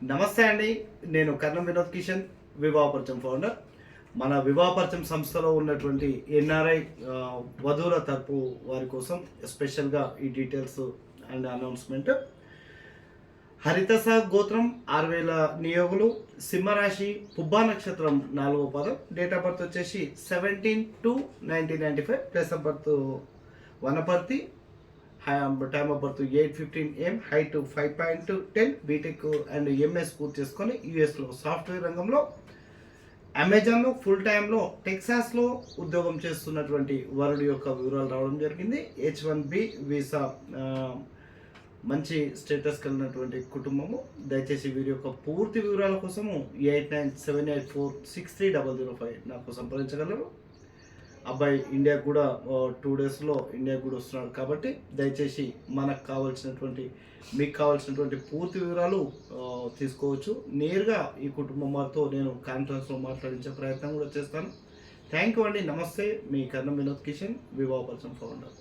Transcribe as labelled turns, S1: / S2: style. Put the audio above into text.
S1: నమస్తే అండి. నేను కర్ణం వినోద్ కిషన్, వివాహపరిచయం ఫౌండర్. మన వివాహపరిచయం సంస్థలో ఉన్నటువంటి ఎన్ఆర్ఐ వధువుల తరపు వారి కోసం స్పెషల్గా ఈ డీటెయిల్స్ అండ్ అనౌన్స్మెంట్. హరితస గోత్రం 6000 నియోగులు, సింహరాశి, పుబ్బా నక్షత్రం 4వ పదం, డేట్ ఆఫ్ బర్త్ వచ్చేసి 17/2/1995, place of birth Wanaparthy, time of birth 8:15 AM, height 5.10, BTech and MS పూర్తి చేసుకొని యూఎస్లో సాఫ్ట్వేర్ రంగంలో, అమెజాన్లో ఫుల్ టైంలో, టెక్సాస్లో ఉద్యోగం చేస్తున్నటువంటి వరుడి యొక్క వివరాలు రావడం జరిగింది. H1B వీసా, మంచి స్టేటస్ కలిగినటువంటి కుటుంబము. దయచేసి వీరి యొక్క పూర్తి వివరాల కోసము 8978463005 నాకు సంప్రదించగలరు. అబ్బాయి ఇండియాకు కూడా 2 డేస్లో ఇండియాకు కూడా వస్తున్నాడు కాబట్టి దయచేసి మీకు కావాల్సినటువంటి పూర్తి వివరాలు తీసుకోవచ్చు. నేరుగా ఈ కుటుంబం వారితో నేను కాన్ఫరెన్స్లో మాట్లాడించే ప్రయత్నం కూడా చేస్తాను. థ్యాంక్ యూ అండి. నమస్తే. మీ కర్ణం వినోద్ కిషన్, వివాహపరిచయం ఫౌండర్.